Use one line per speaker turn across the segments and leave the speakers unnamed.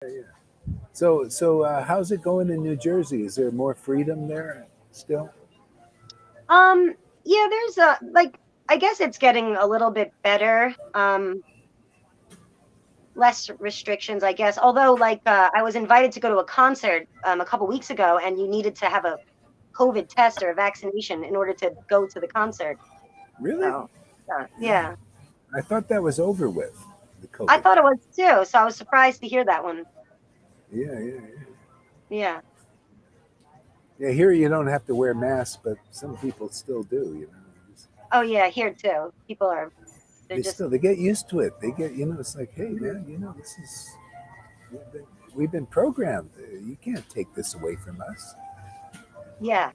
Yeah. So how's it going in New Jersey? Is there more freedom there still?
Um, yeah, there's a like I guess it's getting a little bit better. Less restrictions, I guess. Although I was invited to go to a concert a couple weeks ago and you needed to have a COVID test or a vaccination in order to go to the concert.
Really?
So,
Yeah.
yeah.
I thought that was over with, the
I
COVID
thought it
thing.
was too, so I was surprised to hear that one.
Yeah.
Yeah.
Yeah, here you don't have to wear masks, but some people still do, you know.
Oh yeah, here too. People are they're just
They get used to it. They get, it's like, hey man, this is we've been programmed. You can't take this away from us.
yeah,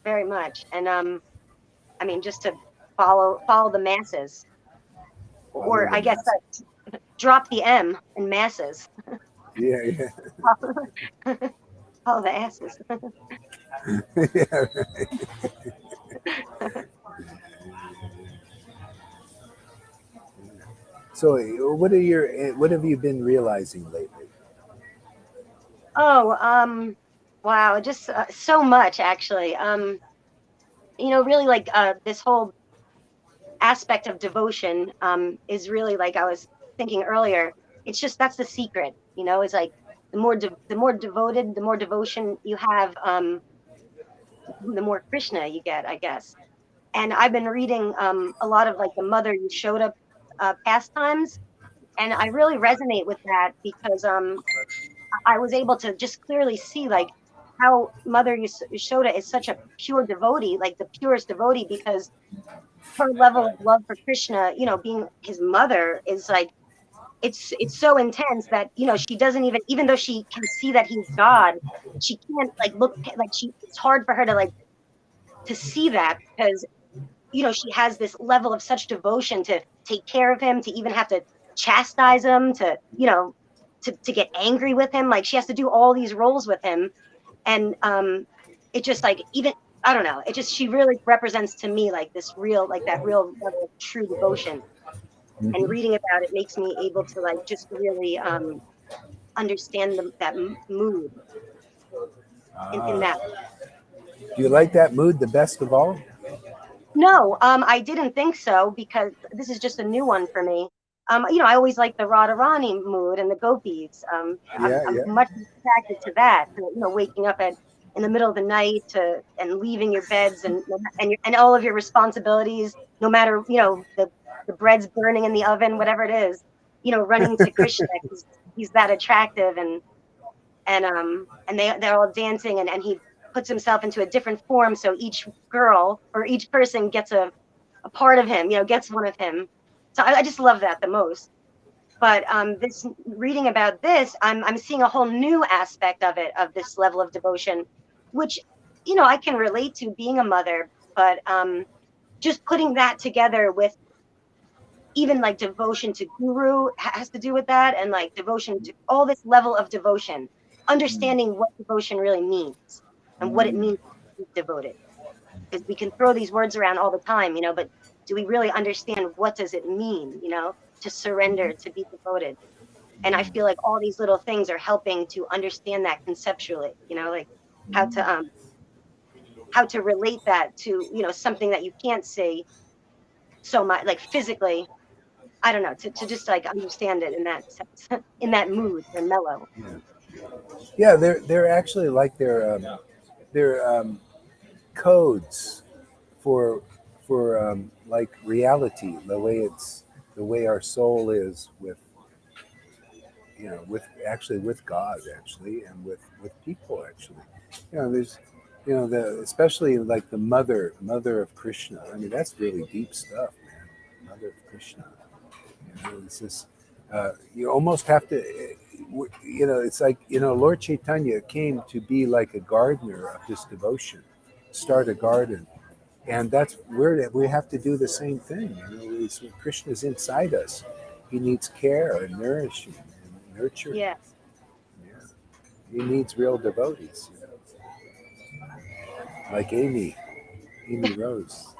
very much. And I mean just to follow the masses.
Follow
Or
the
I guess
mask.
drop the M in masses.
Yeah.
Follow the asses.
Yeah, right. So, what have you been realizing lately?
Oh, wow, just so much actually. Really like this whole aspect of devotion is really like I was thinking earlier. It's just that's the secret. It's like the more devoted, the more devotion you have, the more Krishna you get, I guess. And I've been reading a lot of like the Mother Yashoda pastimes, and I really resonate with that because I was able to just clearly see like how Mother Yashoda is such a pure devotee, like the purest devotee, because her level of love for Krishna, being his mother, is like it's so intense that she doesn't even though she can see that he's God, she can't like look like she. It's hard for her to like to see that because she has this level of such devotion to take care of him, to even have to chastise him, to to get angry with him. Like she has to do all these roles with him, and it just like even I don't know. It just she really represents to me like this real like that real level of true devotion. And
Hmm.
reading about it makes me able to like just really understand that mood in
Ah,
that.
do you like that mood the best of all?
No, I didn't think so because this is just a new one for me. I always like the Radharani mood and the gopis. I'm
Yeah.
much attracted to that. Waking up in the middle of the night and leaving your beds and all of your responsibilities, no matter the bread's burning in the oven, whatever it is. Running to Krishna because he's that attractive and they're all dancing and he puts himself into a different form so each girl or each person gets a part of him, gets one of him. So I just love that the most. But this reading about this, I'm seeing a whole new aspect of it, of this level of devotion, which I can relate to being a mother, but just putting that together with even like devotion to guru has to do with that, and like devotion to all this level of devotion, understanding what devotion really means and what it means to be devoted, because we can throw these words around all the time, but do we really understand what does it mean, to surrender, to be devoted? And I feel like all these little things are helping to understand that conceptually, like how to um how to relate that to something that you can't see so much like physically. I don't know, to just like understand it in that sense, in that mood and mellow.
Yeah, they're actually like they're codes for like reality, the way our soul is with with actually with God actually and with people actually. There's the especially like the mother of Krishna. I mean that's really deep stuff, man. Mother of Krishna. It's just you almost have to. It's like Lord Chaitanya came to be like a gardener of this devotion, start a garden, and that's where we have to do the same thing. Krishna's inside us. He needs care and nourishing and nurturing.
Yeah.
Yeah, he needs real devotees, like Amy Rose.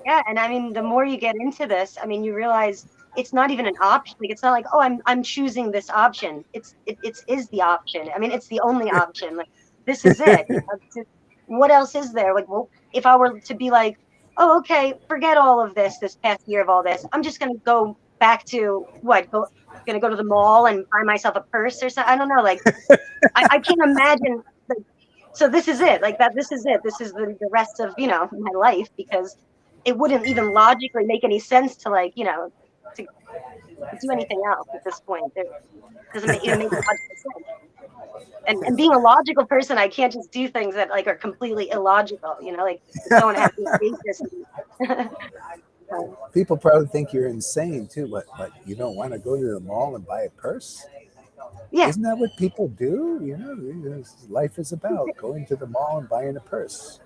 Yeah, and I mean, the more you get into this, I mean, you realize. it's not even an option. Like it's not like, oh, I'm choosing this option. It's is the option. I mean, it's the only option. Like this is it. You know, what else is there? Like, well, if I were to be like, oh, okay, forget all of this past year of all this. I'm just gonna go back to what? Gonna go to the mall and buy myself a purse or something. I don't know. Like I can't imagine. Like, so this is it. Like that. This is it. This is the rest of my life, because it wouldn't even logically make any sense to like to do anything else at this point. It doesn't even make logical sense. And being a logical person, I can't just do things that like are completely illogical. Like if someone has to basis.
People probably think you're insane too, but you don't want to go to the mall and buy a purse?
Yeah.
Isn't that what people do? Life is about going to the mall and buying a purse.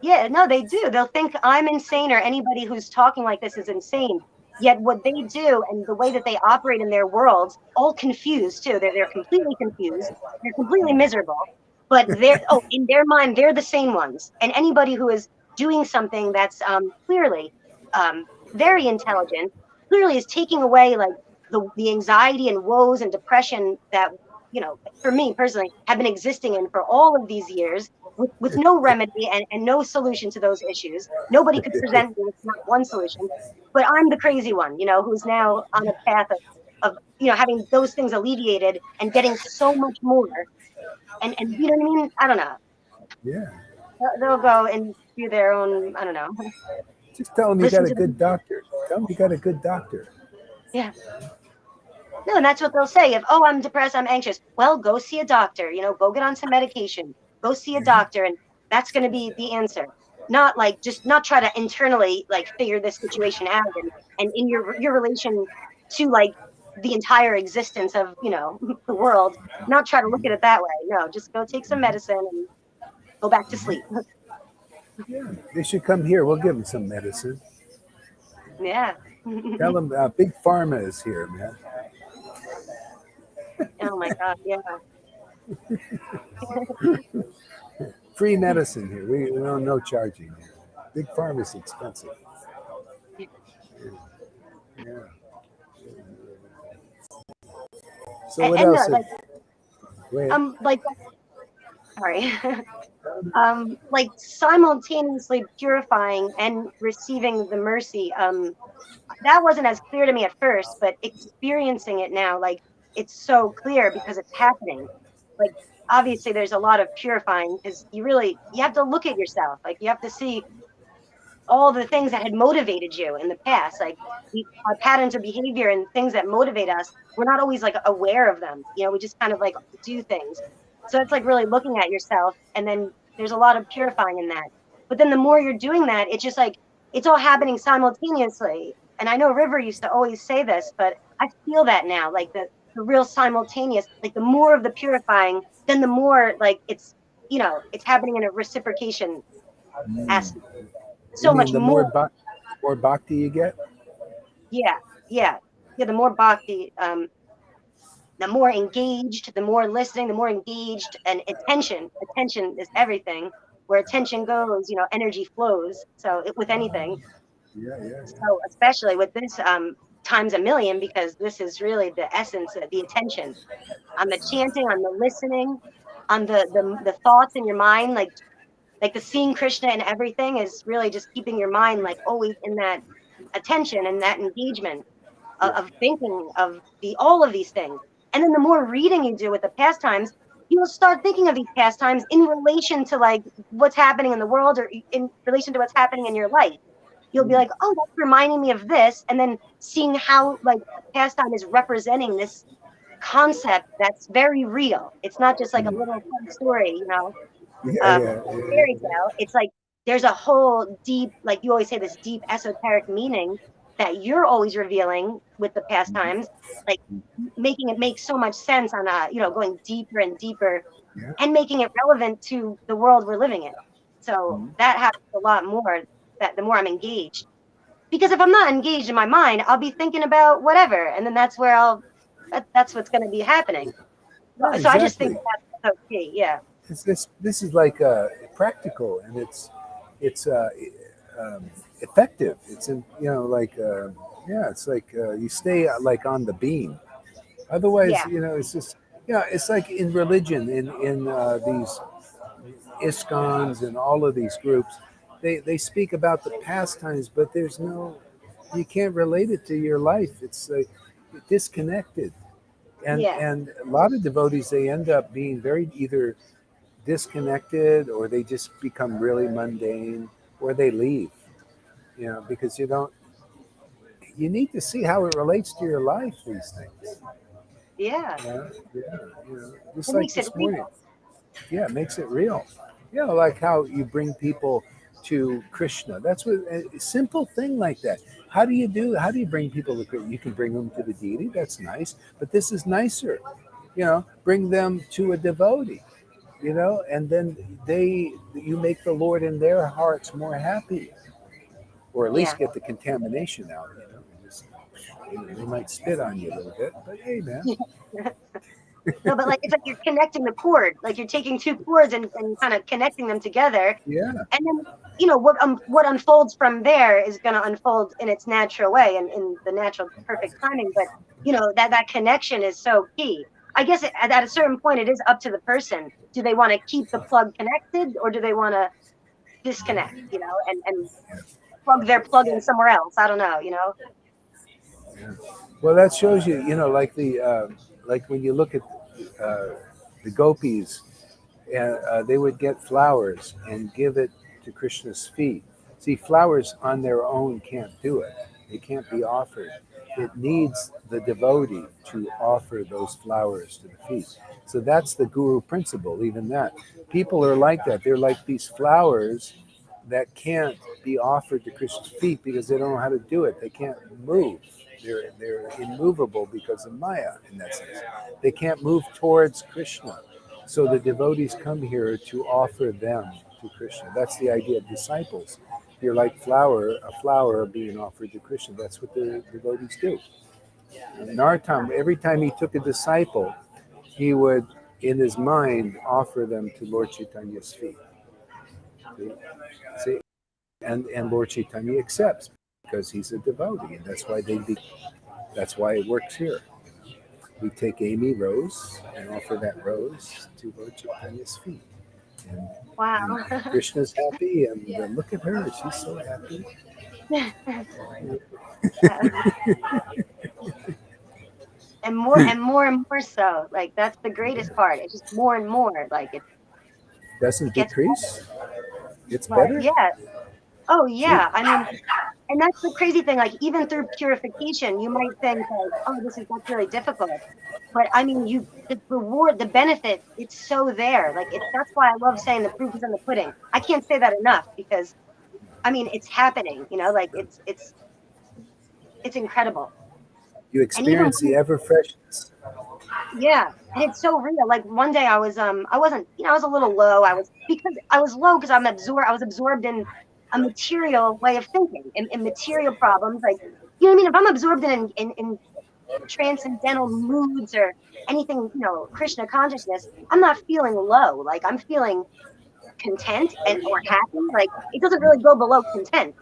Yeah, no, they do. They'll think I'm insane, or anybody who's talking like this is insane. Yet what they do and the way that they operate in their worlds, all confused too. They're completely confused. They're completely miserable. But in their mind, they're the sane ones. And anybody who is doing something that's clearly very intelligent, clearly is taking away like the anxiety and woes and depression that for me personally, have been existing in for all of these years, with no remedy and no solution to those issues. Nobody could present me with not one solution, but I'm the crazy one, who's now on a path of having those things alleviated and getting so much more. And you know what I mean? I don't know.
Yeah.
They'll go and do their own, I don't know.
Just tell them you got
Listen
a
to them.
good doctor. Tell them you got a good doctor.
Yeah. No, and that's what they'll say. If, oh, I'm depressed, I'm anxious. Well, go see a doctor, go get on some medication, go see a doctor. And that's going to be the answer. Not like, just not try to internally like figure this situation out. And in your relation to like the entire existence of, the world, not try to look at it that way. No, just go take some medicine and go back to sleep.
Yeah, they should come here. We'll give them some medicine.
Yeah.
Tell them Big Pharma is here, man.
Oh my God. Yeah.
Free medicine here. We don't no charging here. Big Pharma is expensive. Yeah. So what
And
else?
like sorry. Like simultaneously purifying and receiving the mercy. That wasn't as clear to me at first, but experiencing it now, like it's so clear because it's happening. Like obviously there's a lot of purifying, because you have to look at yourself. Like you have to see all the things that had motivated you in the past, like our patterns of behavior and things that motivate us. We're not always like aware of them. We just kind of like do things. So it's like really looking at yourself, and then there's a lot of purifying in that. But then the more you're doing that, it's just like it's all happening simultaneously. And I know River used to always say this, but I feel that now, like the real simultaneous, like the more of the purifying, then the more like it's happening in a reciprocation aspect.
You
So
mean
much
the
more.
more bhakti you get?
Yeah, yeah, yeah. The more bhakti, the more engaged, the more listening, the more engaged, and attention. Attention is everything. Where attention goes, energy flows. So with anything,
Yeah.
so especially with this, times a million, because this is really the essence of the attention on the chanting, on the listening, on the thoughts in your mind, like the seeing Krishna and everything is really just keeping your mind like always in that attention and that engagement of thinking of all of these things. And then the more reading you do with the pastimes, you'll start thinking of these pastimes in relation to like what's happening in the world, or in relation to what's happening in your life. You'll be like, oh, that's reminding me of this. And then seeing how like a pastime is representing this concept that's very real. It's not just like a little fun story, fairy tale. It's like there's a whole deep, like you always say, this deep esoteric meaning that you're always revealing with the pastimes, like making it make so much sense on going deeper and deeper,
Yeah.
and making it relevant to the world we're living in. So that happens a lot more, that the more I'm engaged. Because if I'm not engaged in my mind, I'll be thinking about whatever, and then that's where that's what's going to be happening.
Yeah,
So I just think
exactly.
that's okay. Yeah.
This is like practical, and it's effective. It's in, like Yeah, it's like you stay like on the beam. Otherwise,
Yeah,
it's just it's like in religion, in these iskons and all of these groups, they speak about the pastimes, but there's no, you can't relate it to your life. It's disconnected,
yeah,
and a lot of devotees, they end up being very either disconnected, or they just become really mundane, or they leave. Because you need to see how it relates to your life. These things.
yeah.
Yeah. Just
It
like
makes it
this morning.
real.
Yeah, it makes it real. Like how you bring people to Krishna. That's what a simple thing like that. How do you bring people to Krishna? You can bring them to the deity. That's nice, but this is nicer. Bring them to a devotee. And then you make the Lord in their hearts more happy, or at least
Yeah.
get the contamination out. They might spit on you a little bit, but hey, man.
No, but like it's like you're connecting the cord, like you're taking two cords and kind of connecting them together,
Yeah,
and then what unfolds from there is going to unfold in its natural way and in the natural perfect timing. But that connection is so key. I guess at a certain point, it is up to the person. Do they want to keep the plug connected, or do they want to disconnect? And plug their plug in somewhere else. I don't know.
yeah. Well, that shows you, like like when you look at uh, the gopis, and they would get flowers and give it to Krishna's feet. See, flowers on their own can't do it. They can't be offered. It needs the devotee to offer those flowers to the feet. So that's the guru principle, even that. People are like that. They're like these flowers that can't be offered to Krishna's feet because they don't know how to do it. They can't move. They're immovable because of Maya in that sense. They can't move towards Krishna. So the devotees come here to offer them to Krishna. That's the idea of disciples. You're like a flower being offered to Krishna. That's what the devotees do. In our time, every time he took a disciple, he would, in his mind, offer them to Lord Chaitanya's feet. See? See? And Lord Chaitanya accepts because he's a devotee, and that's why it works here. We take Amy Rose and offer that rose to Lord Chaitanya's feet. And,
Wow.
and Krishna's happy, and look at her, she's so happy.
Yeah. And more so. Like that's the greatest part. It's just more and more. Like it
Doesn't
gets
decrease, it's
better.
better.
Yeah. Oh
See?
yeah. I mean, and that's the crazy thing. Like even through purification, you might think like, oh, that's really difficult. But I mean, the reward, the benefit, it's so there. Like that's why I love saying the proof is in the pudding. I can't say that enough because I mean it's happening. Like it's incredible.
You
And even
experience the ever freshness.
yeah, and it's so real. Like one day I wasn't, I was a little low. I was low because I was absorbed in a material way of thinking, in material problems. Like, you know what I mean? If I'm absorbed in transcendental moods or anything, Krishna consciousness, I'm not feeling low. Like I'm feeling content and or happy. Like it doesn't really go below content.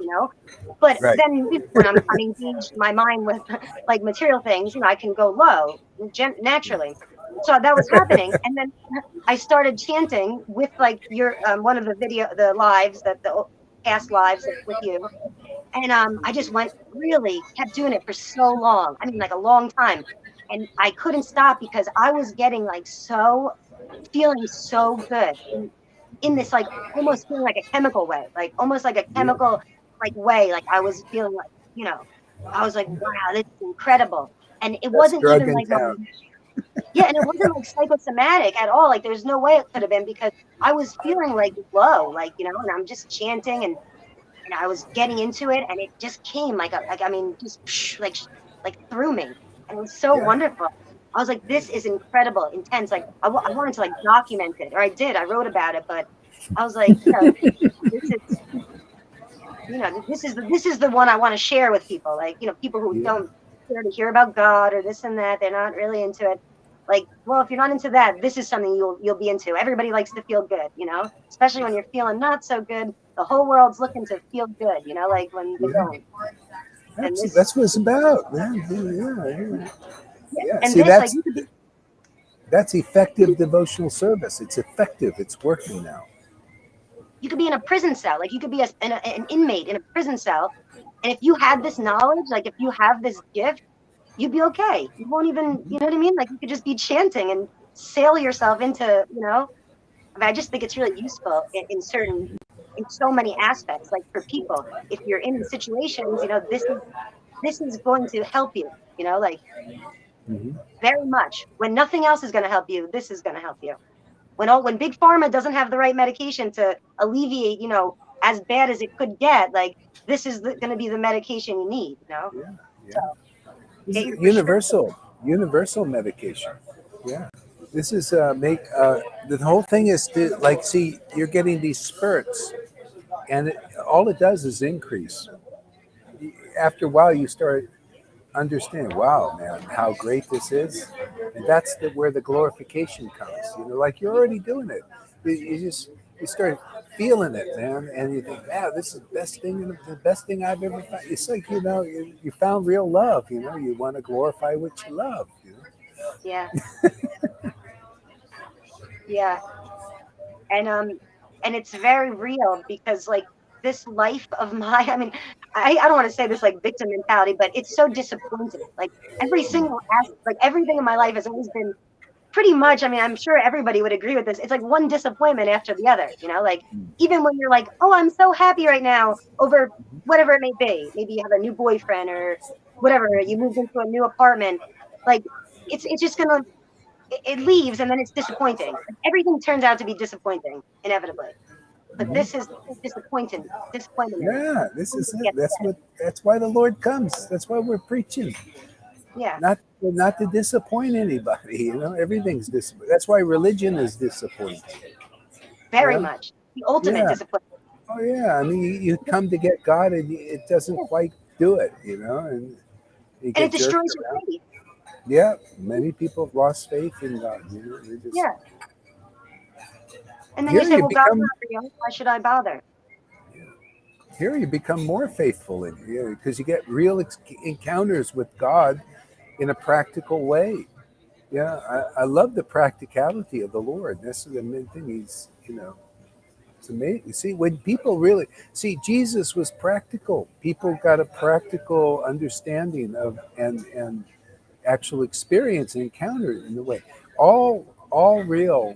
But
Right.
then when I'm engaged my mind with like material things, I can go low naturally. So that was happening, and then I started chanting with like your one of the lives the past lives with you, and I just kept doing it for so long. I mean, like a long time, and I couldn't stop because I was getting like feeling so good in this like almost feeling like a chemical way, like almost like a
Yeah.
chemical like way. Like I was feeling like, I was like, wow, this is incredible. And it
Best
wasn't
drug
even
in
like my
town.
yeah, and it wasn't like psychosomatic at all. Like there's no way it could have been because I was feeling like low, like, and I'm just chanting and I was getting into it and it just came like I mean, just like through me. And it was so
Yeah.
wonderful. I was like, this is incredible, intense. Like I wanted to like document it, or I did. I wrote about it, but I was like, this is, this is the one I want to share with people. Like, people who
Yeah.
don't care to hear about God or this and that, they're not really into it. Like, well, if you're not into that, this is something you'll be into. Everybody likes to feel good, especially when you're feeling not so good. The whole world's looking to feel good, like when they
Yeah.
don't. And this,
That's what it's about, man. Yeah. Yeah.
and
See,
this, like,
that's effective devotional service. It's effective. It's working now.
you could be in a prison cell, like you could be an inmate in a prison cell, and if you had this knowledge, like if you have this gift, you'd be okay. You won't even, you know what I mean? Like you could just be chanting and sail yourself into, you know. I mean, I just think it's really useful in so many aspects. Like for people, if you're in situations, you know, this is going to help you. You know, like
Hmm.
very much. When nothing else is going to help you, this is going to help you. When big pharma doesn't have the right medication to alleviate, you know, as bad as it could get, like this is going to be the medication you need. You know,
Yeah.
so
Yeah. This
get
is
your prescription.
universal medication. Yeah. This is the whole thing is to like see you're getting these spurts, and all it does is increase. After a while, you start understanding, wow, man, how great this is, and that's where the glorification comes. You know, like you're already doing it. You just you start feeling it, man, and you think, wow, this is the best thing I've ever found. It's like you found real love. You know, you want to glorify what you love. You know?
Yeah, yeah, and and it's very real because like this life of mine. I mean, I don't want to say this like victim mentality, but it's so disappointing. Like every single aspect, like everything in my life has always been pretty much. I mean, I'm sure everybody would agree with this. It's like one disappointment after the other, you know, like even when you're like, oh, I'm so happy right now over whatever it may be. Maybe you have a new boyfriend or whatever, you moved into a new apartment. Like it's just gonna it leaves and then it's disappointing. Like, everything turns out to be disappointing, inevitably. But
Mhm.
this is disappointing disappointment.
Yeah, this is it. That's why the Lord comes. That's why we're preaching.
Yeah,
Not to disappoint anybody. You know, everything's disappointing. That's why religion is disappointing.
very
Yeah,
much. The ultimate
yeah.
disappointment.
Oh yeah. I mean, you come to get God, and it doesn't
Yeah.
quite do it. You know, and you
And it
get jerked
destroys your
around.
faith.
Yeah, many people have lost faith in God. You know, they just
Yeah. And then you
here
say,
you
well, God's
become
not real. Why should I bother?
here you become more faithful in because you get real encounters with God in a practical way. Yeah, I love the practicality of the Lord. That's the main thing. It's amazing. You see, when people really see Jesus was practical, people got a practical understanding of and actual experience and encounter in the way. All real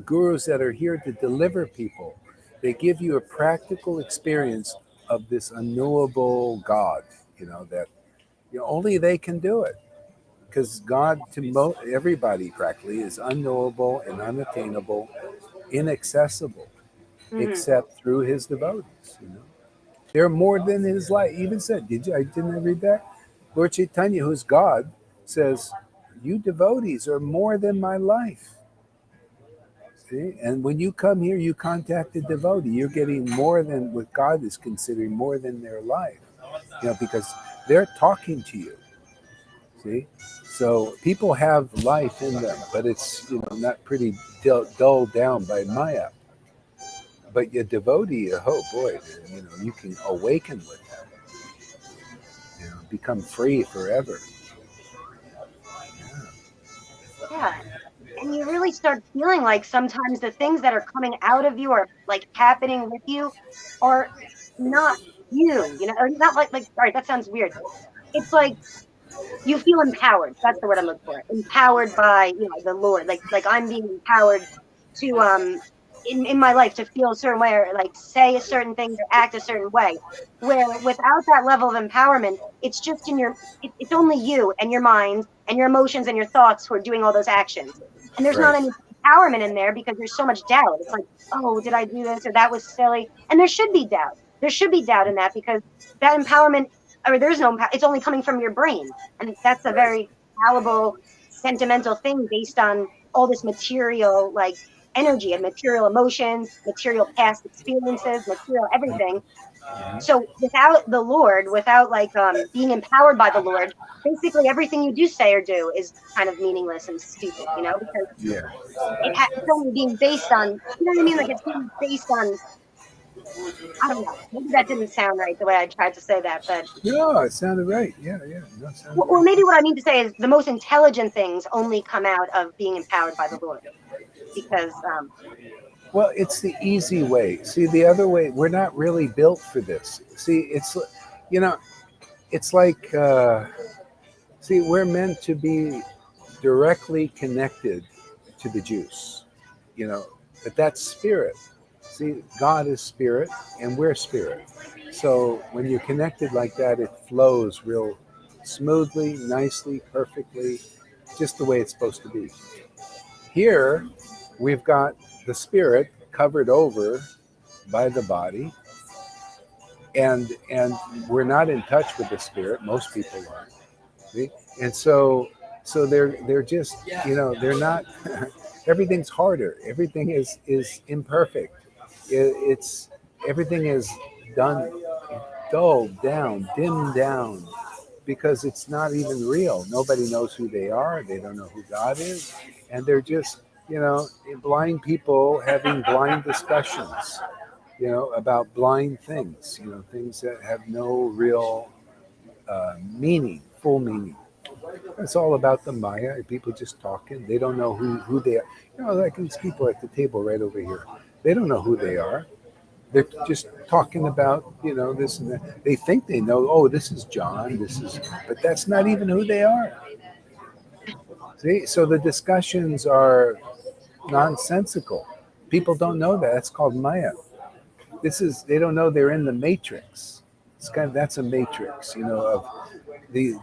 gurus that are here to deliver people, they give you a practical experience of this unknowable God. You know that only they can do it because God to everybody practically is unknowable and unattainable, inaccessible,
Mm-hmm.
except through His devotees. You know, they're more than His life. Even said, did you? I didn't read that. Lord Caitanya, who's God, says, "You devotees are more than my life." See, and when you come here, you contact a devotee. You're getting more than what God is considering more than their life. You know, because they're talking to you. See, so people have life in them, but it's not pretty dulled down by Maya. But your devotee, oh boy, you can awaken with them. Become free forever.
Yeah. And you really start feeling like sometimes the things that are coming out of you or like happening with you are not you, you know, or not like, all right, that sounds weird. It's like you feel empowered. That's the word I'm looking for. Empowered by, you know, the Lord. Like I'm being empowered to in my life to feel a certain way or like say a certain thing or act a certain way. Where without that level of empowerment, it's just in it's only you and your mind and your emotions and your thoughts who are doing all those actions. And there's not
Right.
any empowerment in there because there's so much doubt. It's like, oh, did I do this or that was silly? And there should be doubt. There should be doubt in that because that empowerment or there's no it's only coming from your brain, and that's a
Right.
very fallible sentimental thing based on all this material like energy and material emotions, material past experiences, material everything. So without the Lord, without like being empowered by the Lord, basically everything you do say or do is kind of meaningless and stupid, you know, because
Yeah.
it's only being based on, you know what I mean, like it's being based on I don't know. Maybe that didn't sound right the way I tried to say that, but
No, it sounded right. Yeah, yeah, no, it sounded
or
right.
maybe what I mean to say is the most intelligent things only come out of being empowered by the Lord, because
Well, it's the easy way. See, the other way, we're not really built for this. See, you know, it's like, see, we're meant to be directly connected to the juice, you know, but that's spirit. See, God is spirit and we're spirit. So when you're connected like that, it flows real smoothly, nicely, perfectly, just the way it's supposed to be. Here, we've got the spirit covered over by the body, and we're not in touch with the spirit. Most people aren't. See? And so they're just, you know, they're not. Everything's harder. Everything is imperfect. It's everything is done dulled down, dimmed down, because it's not even real. Nobody knows who they are. They don't know who God is, and they're just, you know, blind people having blind discussions, you know, about blind things, you know, things that have no real meaning, full meaning. It's all about the Maya. People just talking. They don't know who they are. You know, like these people at the table right over here. They don't know who they are. They're just talking about, you know, this and that. They think they know, oh, this is John, this is, but that's not even who they are. See, so the discussions are nonsensical. People don't know that. That's called Maya. This is, they don't know they're in the matrix. It's kind of, that's a matrix, you know, of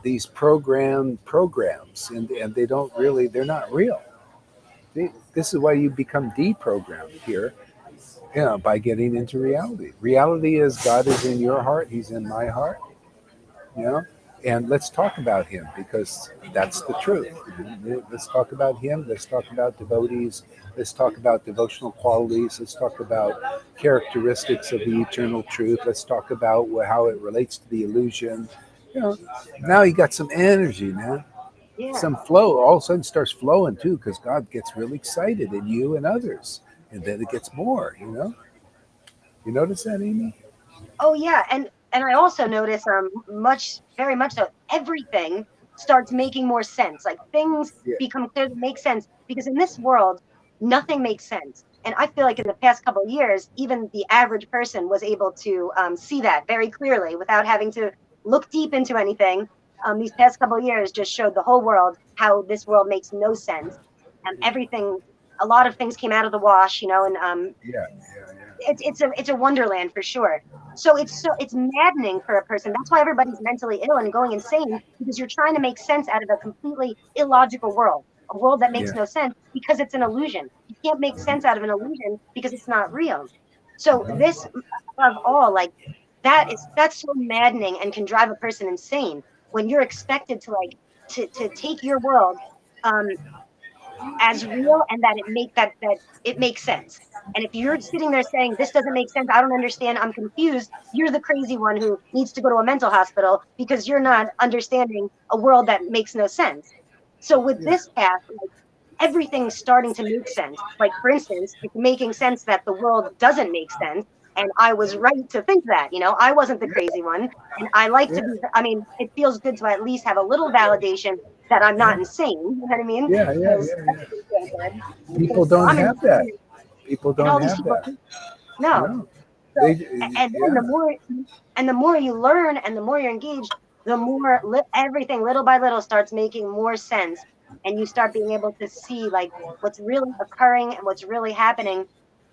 these programs, and they don't really, they're not real. This is why you become deprogrammed here, you know, by getting into reality. Reality is God is in your heart, He's in my heart, you know, and let's talk about Him because that's the truth. Let's talk about Him. Let's talk about devotees. Let's talk about devotional qualities. Let's talk about characteristics of the eternal truth. Let's talk about how it relates to the illusion. You know, now you got some energy, man.
yeah.
Some flow. All of a sudden starts flowing too, because God gets really excited in you and others, and then it gets more. You know, you notice that, Amy?
Oh yeah, and I also notice much very much so everything starts making more sense. Like things
Yeah,
become clear that make sense because in this world nothing makes sense. And I feel like in the past couple of years, even the average person was able to see that very clearly without having to look deep into anything. These past couple of years just showed the whole world how this world makes no sense. And everything, a lot of things came out of the wash, you know, and
yeah, yeah, yeah.
it's a wonderland for sure. So it's maddening for a person. That's why everybody's mentally ill and going insane because you're trying to make sense out of a completely illogical world, a world that makes
Yeah.
no sense because it's an illusion. You can't make sense out of an illusion because it's not real. So this above all, like that's so maddening and can drive a person insane when you're expected to like to take your world um as real and that it makes sense. And if you're sitting there saying this doesn't make sense, I don't understand, I'm confused, you're the crazy one who needs to go to a mental hospital because you're not understanding a world that makes no sense. So with
Yeah.
this path, like, everything's starting to make sense. Like for instance, it's making sense that the world doesn't make sense. And I was right to think that, you know, I wasn't the crazy one. And I like to
Yeah.
be, I mean, it feels good to at least have a little validation that I'm not
Yeah.
insane. You know what I mean?
Yeah. Yeah.
Because
Yeah.
that
Yeah.
doesn't feel good.
People
Because if
don't
I'm
have that.
insane
People
and
don't
all these
have
people,
that.
no.
No.
So,
They.
and then
Yeah.
the more you learn and the more you're engaged, the more everything little by little starts making more sense. And you start being able to see like what's really occurring and what's really happening.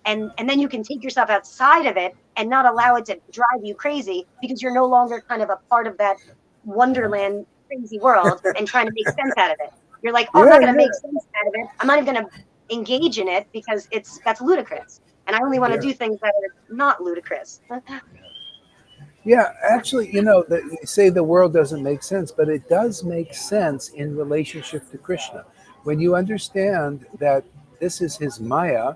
And then you can take yourself outside of it and not allow it to drive you crazy because you're no longer kind of a part of that wonderland crazy world and trying to make sense out of it. You're like, oh, I'm
Yeah.
not going to
Yeah.
make sense out of it. I'm not even going to engage in it because that's ludicrous. And I only want to
Yeah.
do things that are not ludicrous.
Yeah, actually, you know, you say the world doesn't make sense, but it does make sense in relationship to Krishna. When you understand that this is his Maya,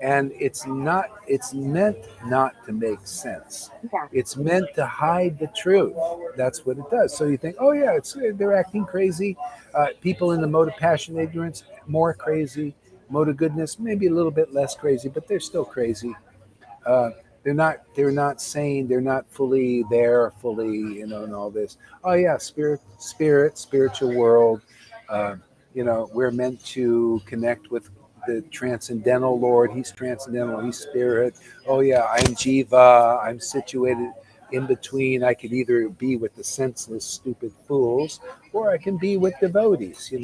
and it's meant not to make sense.
Yeah.
It's meant to hide the truth. That's what it does. So you think, oh yeah, they're acting crazy. People in the mode of passion, ignorance, more crazy. Mode of goodness, maybe a little bit less crazy, but they're still crazy. they're not saying, they're not fully there, fully, and all this. Oh yeah, spiritual world. uh, we're meant to connect with the transcendental Lord. He's transcendental, he's spirit. Oh yeah, I'm Jiva, I'm situated in between. I could either be with the senseless stupid fools, or I can be with devotees, who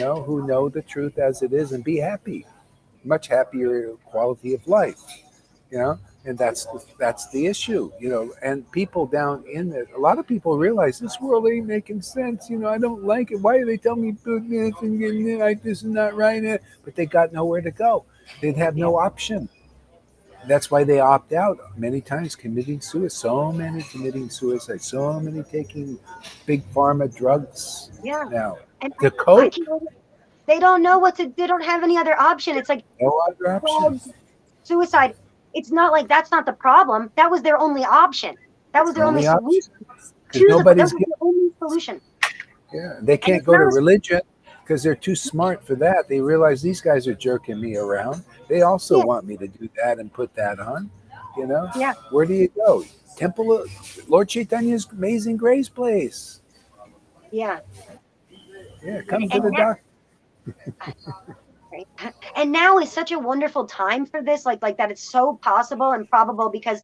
know the truth as it is and be happy. Much happier quality of life, you know and that's the issue. And people down in it, a lot of people realize this world ain't making sense. I don't like it. Why do they tell me this and like this is not right? But they got nowhere to go. They'd have
Yeah.
no option. That's why they opt out many times, committing suicide. So many committing suicide, so many taking big pharma drugs
Yeah.
now
And
to
I
cope.
can. They don't know what to. They don't have any other option. It's like
No other option.
drugs, suicide. It's not like that's not the problem. That was their only option. That
It's
was
the
their only
only option,
solution
because
to the. That
nobody's.
was their only solution.
Yeah, they
And
can't
it's
go
not
to
a.
religion because they're too smart for that. They realize these guys are jerking me around. They also
Yeah.
want me to do that and put that on. You know,
Yeah.
where do you go? Temple of Lord Chaitanya's Amazing Grace place.
Yeah.
Yeah,
And
come to
and
the
now,
doc.
right? And now is such a wonderful time for this. Like that. It's so possible and probable because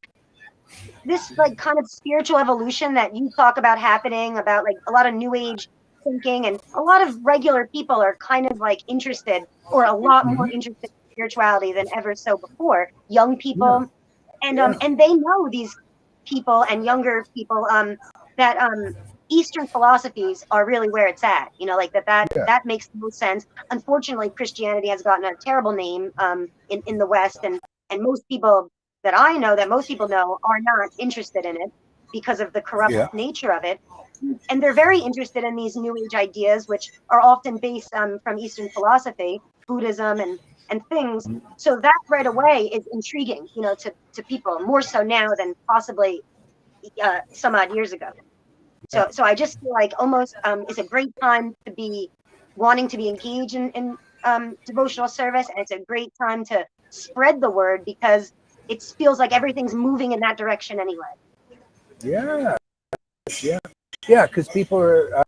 this like kind of spiritual evolution that you talk about happening, about like a lot of new age thinking, and a lot of regular people are kind of like interested, or a lot more
Hmm.
interested in spirituality than ever so before, young
Yeah,
people.
yeah,
And they know, these people and younger people, that Eastern philosophies are really where it's at, like
yeah,
that makes no sense. Unfortunately, Christianity has gotten a terrible name, in the West, and most people that I know, that most people know, are not interested in it because of the corrupt
yeah.
nature of it. And they're very interested in these new age ideas, which are often based, from Eastern philosophy, Buddhism, and things. So that right away is intriguing, to people more so now than possibly, some odd years ago. So I just feel like almost, it's a great time to be wanting to be engaged in devotional service, and it's a great time to spread the word because it feels like everything's moving in that direction anyway.
Yeah, yeah, yeah. Because people are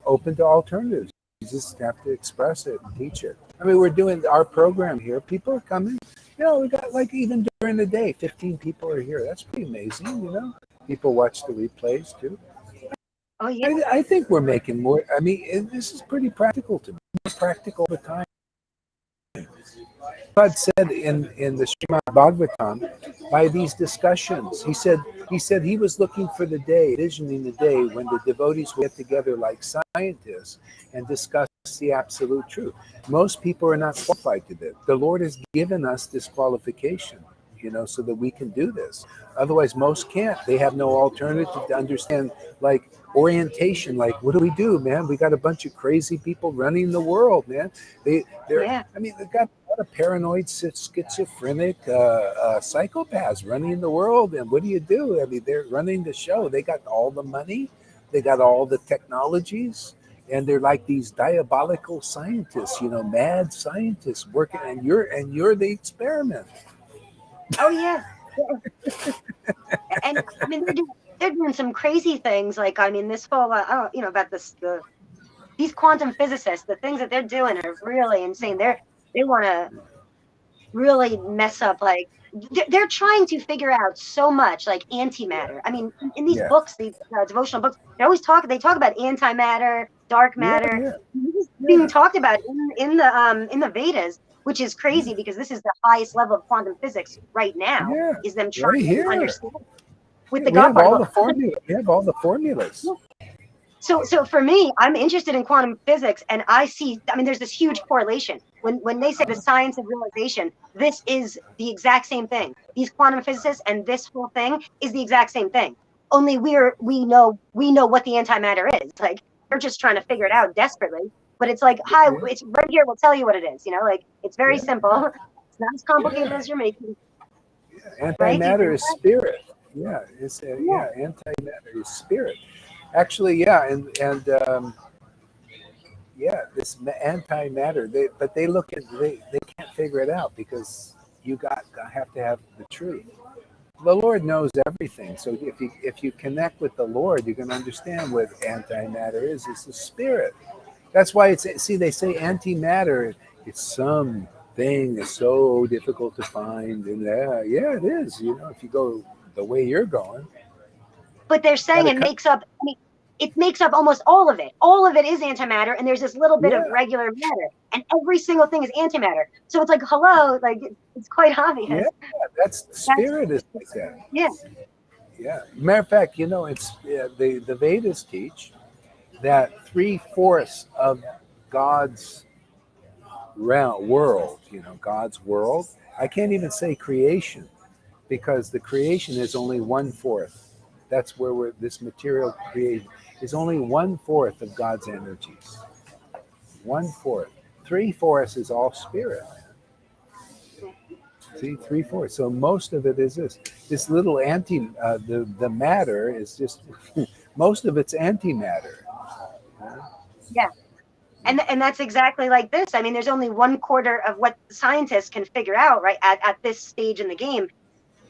open to alternatives. You just have to express it and teach it. I mean, we're doing our program here. People are coming. We got, like, even during the day, 15 people are here. That's pretty amazing. People watch the replays too.
Oh yeah,
I think we're making more. I mean, this is pretty practical to me. More practical all the time. God said in the Srimad Bhagavatam, by these discussions, he said he was looking for the day, envisioning the day when the devotees will get together like scientists and discuss the absolute truth. Most people are not qualified to this. The Lord has given us this qualification, so that we can do this. Otherwise, most can't. They have no alternative to understand, like, orientation. Like, what do we do, man? We got a bunch of crazy people running the world, man. They're
yeah,
I mean, they've got a lot of paranoid, schizophrenic psychopaths running the world. And what do you do? I mean, they're running the show. They got all the money, they got all the technologies, and they're like these diabolical scientists, mad scientists working. And you're the experiment.
oh yeah. And I mean, they're doing some crazy things. Like, I mean, this whole, about these quantum physicists, the things that they're doing are really insane. They want to really mess up, like, they're trying to figure out so much, like antimatter. I mean, in these
Yeah,
books, these devotional books, they talk about antimatter, dark
yeah,
matter.
yeah,
This is being
yeah,
talked about in the Vedas, which is crazy because this is the highest level of quantum physics right now,
yeah.
is them trying
Right
to
here.
understand with
Yeah,
the
we
God
have all
particle.
the formula. We have all the formulas.
So for me, I'm interested in quantum physics, and I see. I mean, there's this huge correlation when they say the science of realization. This is the exact same thing. These quantum physicists and this whole thing is the exact same thing. Only we know what the antimatter is. Like, they're just trying to figure it out desperately. But it's like, hi,
Yeah,
it's right here. We'll tell you what it is. Like, it's very
yeah,
simple. It's not as complicated
yeah.
as you're making, right? Do you
Antimatter
think
is
that?
spirit. Yeah,
Yeah.
antimatter is spirit. Actually, yeah, and yeah, this antimatter. They look at they can't figure it out because have to have the truth. the Lord knows everything. So if you connect with the Lord, you're going to understand what antimatter is. It's the spirit. That's why it's, see, they say antimatter. It's some thing that's so difficult to find, and yeah, it is. You know, if you go the way you're going,
But they're saying
gotta
it
come.
makes up. I mean, it makes up almost all of it. All of it is antimatter, and there's this little bit
Yeah,
of regular matter, and every single thing is antimatter. So it's like, hello, like it's quite
yeah.
obvious.
That's
That's
spirit is like that.
yeah,
Yeah. Matter of fact, you know, it's the Vedas teach that 3/4 of God's realm, world, you know, God's world. I can't even say creation because the creation is only 1/4. That's where this material creation is only 1/4 of God's energies. 1/4. 3/4 is all spirit. See, 3/4. So most of it is this little the matter is just most of it's antimatter.
yeah. And that's exactly like this. I mean, there's only 1/4 of what scientists can figure out, right, at this stage in the game.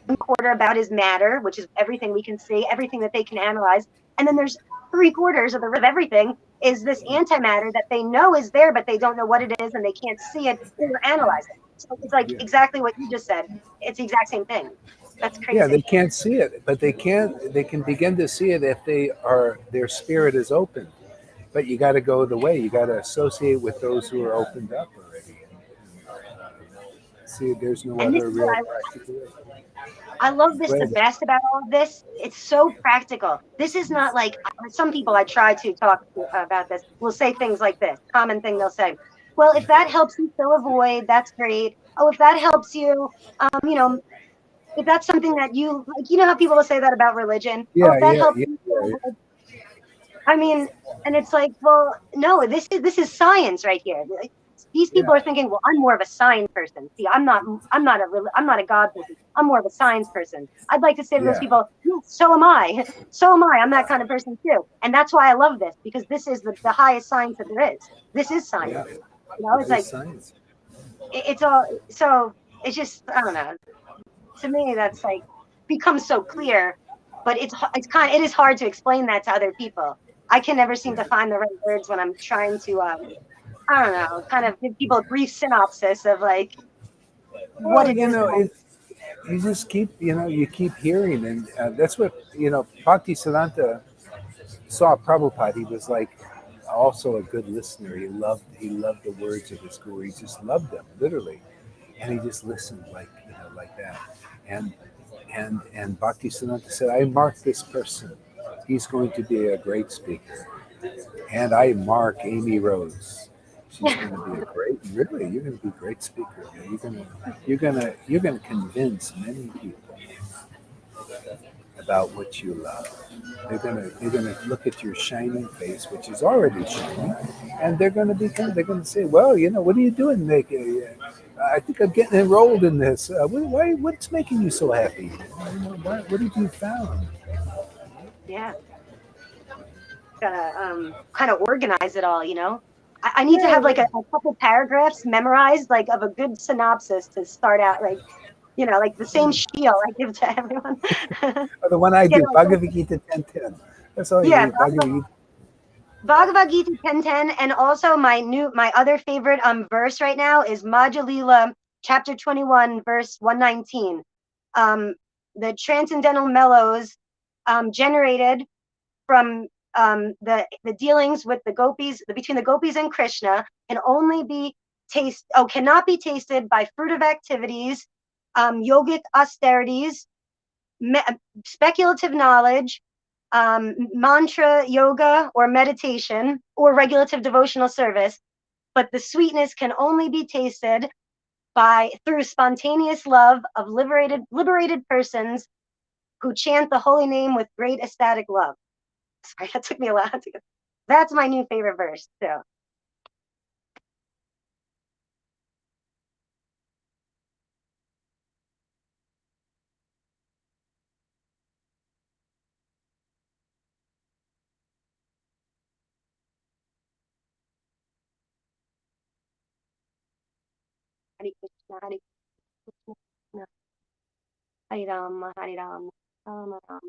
1/4 about is matter, which is everything we can see, everything that they can analyze. And then there's 3/4 of the rest of everything is this antimatter that they know is there, but they don't know what it is and they can't see it or analyze it. So it's like
Yeah.
exactly what you just said. It's the exact same thing. That's
Yeah, they
crazy.
can't see it, but they can begin to see it if their spirit is open. But you got to go the way. You got to associate with those who are opened up already. See, there's no
And this
other
is what
real practical way.
I love
Go
this the
ahead.
best about all of this. It's so practical. This is not like some people I try to talk to about this will say things like this. Common thing they'll say, well, if that helps you fill a void, that's great. Oh, if that helps you, you know, if that's something that you like, you know how people will say that about religion. Oh,
Yeah,
if that
yeah,
helps
yeah,
you fill a
yeah,
void. I mean, and it's like, well, no, this is science right here. Like, these
yeah,
people are thinking, well, I'm more of a science person. See, I'm not a God person. I'm more of a science person. I'd like to say to those
yeah,
people, yes, so am I. So am I. I'm that kind of person too. And that's why I love this because this is the highest science that there is. This is science.
yeah.
You know,
It
it's
is
like
science.
it's all so it's just I don't know. To me, that's like becomes so clear, but it's kind it is hard to explain that to other people. I can never seem
Yeah.
to find the right words when I'm trying to I don't know, kind of give people a brief synopsis of like what
Well,
it
you
is
know,
that
you just keep, you keep hearing, and that's what Bhakti Siddhanta saw Prabhupada. He was like also a good listener. He loved the words of his guru. He just loved them literally, and he just listened like that. And and Bhakti Siddhanta said, "I mark this person. He's going to be a great speaker." And I mark Amy Rose. She's going to be a great, really, you're going to be a great speaker. You're going to convince many people about what you love. They're going to look at your shining face, which is already shining, and they're going to say, well, what are you doing? I think I'm getting enrolled in this. What's making you so happy? What have you found?
yeah, gotta kind of organize it all, you know. I need to
Yeah,
have like a couple paragraphs memorized, like of a good synopsis to start out, like like the same spiel I give to everyone.
the one I
you
do,
know,
Bhagavad Gita 10:10. That's all you
yeah,
need. Bhagavad Gita.
Bhagavad Gita 10:10, and also my other favorite verse right now is Madhya Lila chapter 21 verse 119. Um, the transcendental mellows generated from the dealings with the gopis between the gopis and Krishna cannot be tasted by fruitive activities, yogic austerities, me- speculative knowledge, mantra yoga or meditation, or regulative devotional service, but the sweetness can only be tasted by through spontaneous love of liberated persons who chant the holy name with great ecstatic love. Sorry, that took me a while to get. That's my new favorite verse. So Hare Krishna, Hare Krishna. Hari Ram, Hari Ram, Ram Ram.